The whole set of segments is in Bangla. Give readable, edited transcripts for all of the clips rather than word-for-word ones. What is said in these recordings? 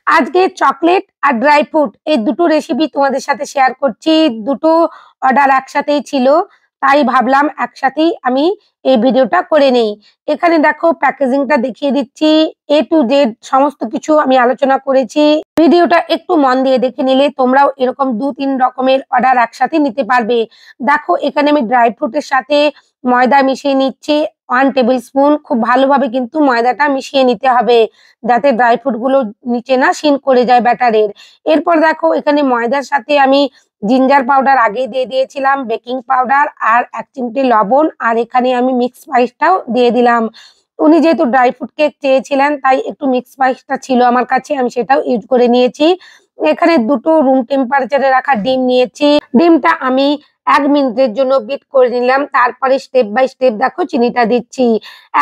আজকে চকলেট আর ড্রাই ফ্রুট এই দুটো রেসিপি তোমাদের সাথে শেয়ার করছি। দুটো অর্ডার একসাথেই ছিল, তাই ভাবলাম একসাথেই আমি এই ভিডিওটা করে নেই। এখানে দেখো প্যাকেজিংটা দেখিয়ে দিচ্ছি, এ টু জেড সমস্ত কিছু আমি আলোচনা করেছি। ভিডিওটা একটু মন দিয়ে দেখে নিলে তোমরাও এরকম 2-3 রকমের অর্ডার একসাথে নিতে পারবে। দেখো এখানে আমি ড্রাই ফ্রুটের সাথে ময়দা মিশিয়ে নিচ্ছি 1 টেবিল স্পুন। খুব ভালোভাবে কিন্তু ময়দাটা মিশিয়ে নিতে হবে, যাতে ড্রাই ফ্রুট গুলো নিচে না সিন করে যায় ব্যাটারের। এরপর দেখো এখানে ময়দার সাথে আমি জিঞ্জার পাউডার আগে দিয়ে দিয়েছিলাম, বেকিং পাউডার আর 1 চিমটি লবণ, আর এখানে আমি মিক্স স্পাইসটাও দিয়ে দিলাম। উনি যেহেতু ড্রাই ফ্রুট কেক চেয়েছিলেন তাই একটু মিক্স স্পাইসটা ছিল আমার কাছে, আমি সেটাও ইউজ করে নিয়েছি। এখানে দুটো রুম টেম্পারেচারে রাখা ডিম নিয়েছি। ডিমটা আমি 1 মিনিটের জন্য বিট করে নিলাম। তারপরে স্টেপ বাই স্টেপ দেখো চিনিটা দিচ্ছি,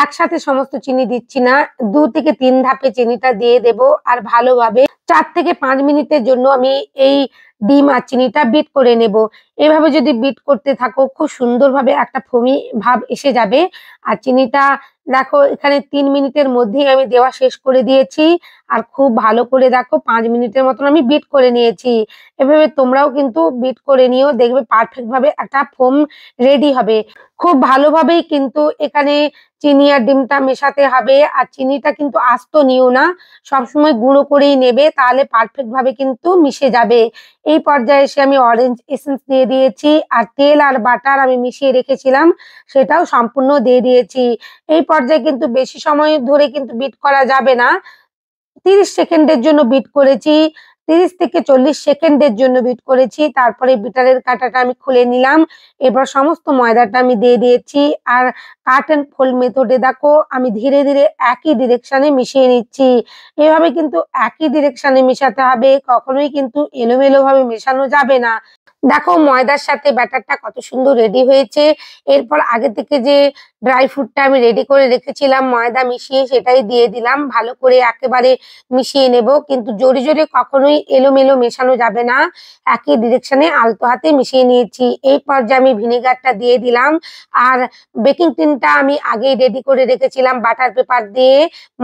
একসাথে সমস্ত চিনি দিচ্ছি না, 2 থেকে 3 ধাপে চিনিটা দিয়ে দেব। আর ভালোভাবে 4 থেকে 5 মিনিটের জন্য আমি এই ডিম আর চিনিটা বিট করে নেব। এভাবে যদি বিট করতে থাকো খুব সুন্দরভাবে একটা ফোমি ভাব এসে যাবে। আর চিনিটা দেখো এখানে 3 মিনিটের মধ্যেই আমি দেওয়া শেষ করে দিয়েছি। আর খুব ভালো করে দেখো 5 মিনিটের মতন আমি বিট করে নিয়েছি। এভাবে তোমরাও কিন্তু বিট করে নিও, দেখবে পারফেক্ট ভাবে একটা ফোম রেডি হবে। খুব ভালোভাবেই কিন্তু এখানে চিনি আর ডিমটা মেশাতে হবে। আর চিনিটা কিন্তু আস্ত নিও না, সবসময় গুঁড়ো করেই নেবে, তাহলে পারফেক্ট ভাবে কিন্তু মিশে যাবে। এই পর্যায়ে এসে আমি অরেঞ্জ এসেন্স দিয়ে দিয়েছি, আর তেল আর বাটার আমি মিশিয়ে রেখেছিলাম সেটাও সম্পূর্ণ দিয়ে দিয়েছি। এই পর্যায়ে কিন্তু বেশি সময় ধরে কিন্তু বিট করা যাবে না, 30 সেকেন্ডের জন্য বিট করেছি, 30 থেকে 40 সেকেন্ডের জন্য বিট করেছি। তারপরে বিটারের কাঁটাটা আমি খুলে নিলাম। এবার সমস্ত ময়দাটা আমি দিয়ে দিয়েছি। আর কাট এন্ড ফোল্ড মেথডে দেখো আমি ধীরে ধীরে একই ডিরেকশনে মিশিয়ে নিচ্ছি। এভাবে কিন্তু একই ডিরেকশনে মেশাতে হবে, কখনোই কিন্তু এলোমেলো ভাবে মেশানো যাবে না। দেখো ময়দার সাথে ব্যাটারটা কত সুন্দর রেডি হয়েছে। এরপর আগে থেকে যে ড্রাই ফ্রুটটা আমি রেডি করে রেখেছিলাম ময়দা মিশিয়ে, সেটাই দিয়ে দিলাম। ভালো করে একেবারে মিশিয়ে নেব, কিন্তু জোরে জোরে কখনোই এলোমেলো মেশানো যাবে না, একই ডিরেকশনে আলতো হাতে মিশিয়ে নিয়েছি। এই পর্যায়ে আমি ভিনেগারটা দিয়ে দিলাম। আর বেকিং টিনটা আমি আগেই রেডি করে রেখেছিলাম বাটার পেপার দিয়ে।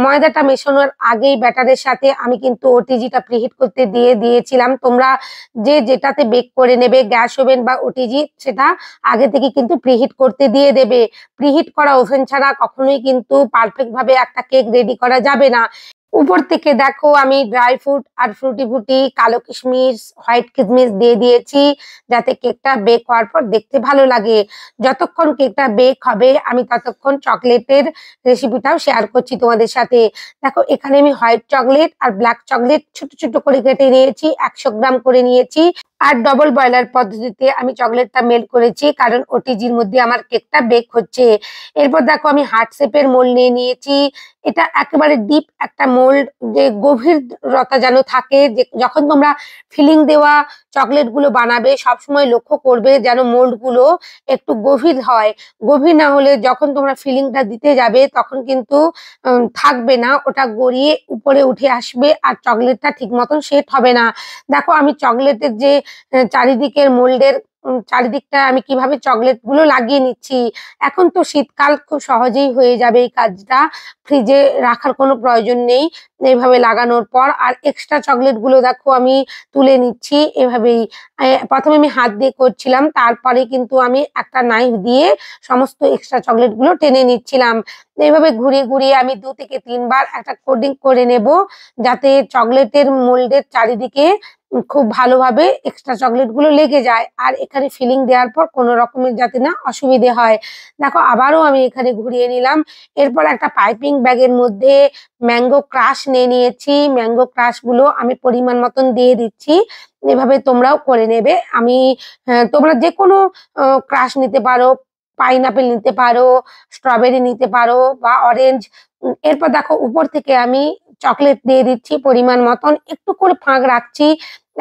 ময়দাটা মেশানোর আগেই ব্যাটারের সাথে আমি কিন্তু ওটিজিটা প্রিহিট করতে দিয়ে দিয়েছিলাম। তোমরা যে যেটাতে বেক করে নেবে, গ্যাস ওভেন বা ওটিজি, সেটা আগে থেকে কিন্তু প্রিহিট করতে দিয়ে দেবে। প্রিহিট করা ওভেন ছাড়া কখনোই কিন্তু পারফেক্ট ভাবে একটা কেক রেডি করা যাবে না। উপর থেকে দেখো আমি ড্রাই ফ্রুট আর ফ্রুটি ফ্রুটি, কালো কিশমিশ, হোয়াইট কিশমিশ দিয়ে দিয়েছি, যাতে কেকটা বেক হওয়ার পর দেখতে ভালো লাগে। যতক্ষণ কেকটা বেক হবে আমি ততক্ষণ চকলেটের রেসিপিটাও শেয়ার করছি তোমাদের সাথে। দেখো এখানে আমি হোয়াইট চকলেট আর ব্ল্যাক চকলেট ছোট ছোট করে কেটে নিয়েছি, 100 গ্রাম করে নিয়েছি। আর ডবল বয়লার পদ্ধতিতে আমি চকলেটটা মেল্ট করেছি, কারণ ওটিজির মধ্যে আমার কেকটা বেক হচ্ছে। এরপর দেখো আমি হার্ট শেপের মোল্ড নিয়ে নিয়েছি। এটা একেবারে ডিপ একটা মোল্ড, যে গভীরতা যেন থাকে। যে যখন তোমরা ফিলিং দেওয়া চকলেট গুলো বানাবে সবসময় লক্ষ্য করবে যেন মোল্ড গুলো একটু গভীর হয়। গভীর না হলে যখন তোমরা ফিলিংটা দিতে যাবে তখন কিন্তু থাকবে না, ওটা গড়িয়ে উপরে উঠে আসবে আর চকলেটটা ঠিক মতন সেট হবে না। দেখো আমি চকলেটের যে চারিদিকের মোল্ডের চারিদিকটা আমি কিভাবে চকলেট গুলো লাগিয়ে নিচ্ছি। এখন তো শীতকাল, খুব সহজেই হয়ে যাবে এই কাজটা, ফ্রিজে রাখার কোনো প্রয়োজন নেই এইভাবে লাগানোর পর। আর এক্সট্রা চকলেট গুলো দেখো আমি তুলে নিচ্ছি এভাবেই। প্রথমে আমি হাত দিয়ে করছিলাম, তারপরে কিন্তু আমি একটা নাইফ দিয়ে সমস্ত এক্সট্রা চকলেট গুলো টেনে নিচ্ছিলাম। এইভাবে ঘুরিয়ে ঘুরিয়ে আমি 2 থেকে 3 বার একটা কোটিং করে নেব, যাতে চকলেটের মোল্ডের চারিদিকে খুব ভালোভাবে এক্সট্রা চকলেট গুলো লেগে যায়। আর এখানে ফিলিং দেওয়ার পর কোনো রকমের যাতে না অসুবিধে হয়। দেখো আবারও আমি এখানে ঘুরিয়ে নিলাম। এরপর একটা পাইপিং ব্যাগের মধ্যে ম্যাঙ্গো ক্রাশ নিয়ে নিয়েছি। ম্যাঙ্গো ক্রাশ গুলো আমি পরিমাণ মতন দিয়ে দিচ্ছি। এভাবে তোমরাও করে নেবে। আমি তোমরা যে কোনো ক্রাশ নিতে পারো, পাইনাপেল নিতে পারো, স্ট্রবেরি নিতে পারো বা অরেঞ্জ। এরপর দেখো উপর থেকে আমি চকলেট দিয়ে দিচ্ছি পরিমাণ মতন, একটু করে ফাঁক রাখছি,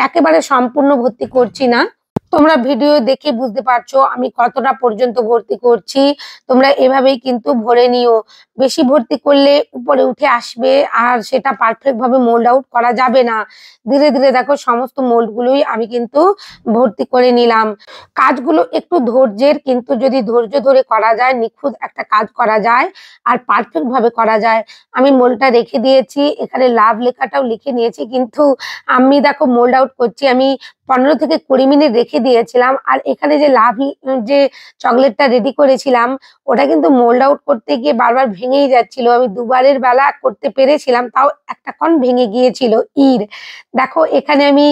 একেবারে সম্পূর্ণ ভর্তি করছি না। তোমরা ভিডিও দেখে বুঝতে পারছো আমি কতটা পর্যন্ত ভর্তি করছি। তোমরা এভাবেই কিন্তু ভরে নিও। বেশি ভর্তি করলে উপরে উঠে আসবে আর সেটা পারফেক্ট ভাবে মোল্ড আউট করা যাবে না। ধীরে ধীরে দেখো সমস্ত মোল্ড গুলোই আমি কিন্তু ভর্তি করে নিলাম। কাজগুলো একটু ধৈর্যের, কিন্তু যদি ধৈর্য ধরে করা যায় নিখুঁত একটা কাজ করা যায় আর পারফেক্ট ভাবে করা যায়। আমি মোল্ডটা রেখে দিয়েছি, এখানে লাভ লেখাটাও লিখে নিয়েছি, কিন্তু আমি দেখো মোল্ড আউট করছি। আমি 15 থেকে 20 মিনিট রেখে দিয়েছিলাম। আর এখানে যে যে চকলেটটা রেডি করেছিলাম ওটা কিন্তু মোল্ড আউট করতে গিয়ে বারবার ভেঙেই যাচ্ছিল। আমি দুবারের বেলা করতে পেরেছিলাম, তাও একটা কণ ভেঙে গিয়েছিল ইর। দেখো এখানে আমি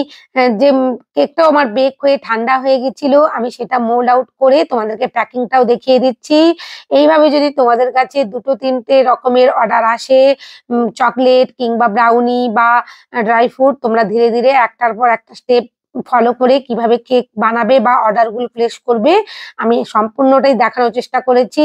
যে কেকটাও আমার বেক হয়ে ঠান্ডা হয়ে গেছিল, আমি সেটা মোল্ড আউট করে তোমাদেরকে প্যাকিংটাও দেখিয়ে দিচ্ছি। এইভাবে যদি তোমাদের কাছে 2-3টে রকমের অর্ডার আসে, চকলেট কিংবা ব্রাউনি বা ড্রাই ফ্রুট, তোমরা ধীরে ধীরে একটার পর একটা স্টেপ ফলো করে কিভাবে কেক বানাবে বা অর্ডার গুলো প্লেস করবে আমি সম্পূর্ণটাই দেখানোর চেষ্টা করেছি।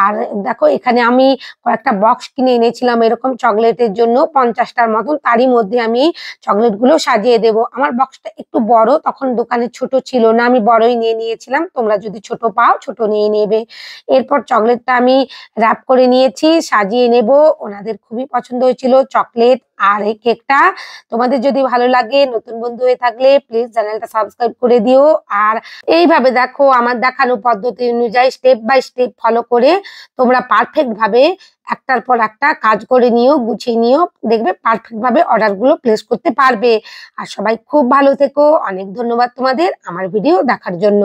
আর দেখো এখানে আমি কয়েকটা বক্স কিনে এনেছিলাম এরকম চকলেটের জন্য, 50টার মতন। তারই মধ্যে আমি চকলেট গুলো সাজিয়ে দেব। আমার বক্সটা একটু বড়, তখন দোকানে ছোট ছিল না, আমি বড়ই নিয়ে নিয়েছিলাম। তোমরা যদি ছোট পাও ছোট নিয়ে নেবে। এরপর চকলেটটা আমি র‍্যাপ করে নিয়েছি, সাজিয়ে নেব। ওনাদের খুবই পছন্দ হয়েছিল চকলেট আর এই কেকটা। তোমাদের যদি ভালো লাগে, নতুন বন্ধু হয়ে থাকলে প্লিজ চ্যানেলটা সাবস্ক্রাইব করে দিও। আর এইভাবে দেখো আমার দেখানো পদ্ধতি অনুযায়ী স্টেপ বাই স্টেপ ফলো করে তোমরা পারফেক্ট ভাবে একটার পর একটা কাজ করে নিও, গুছিয়ে নিও। দেখবে পারফেক্ট ভাবে অর্ডার গুলো প্লেস করতে পারবে। আর সবাই খুব ভালো থেকো। অনেক ধন্যবাদ তোমাদের আমার ভিডিও দেখার জন্য।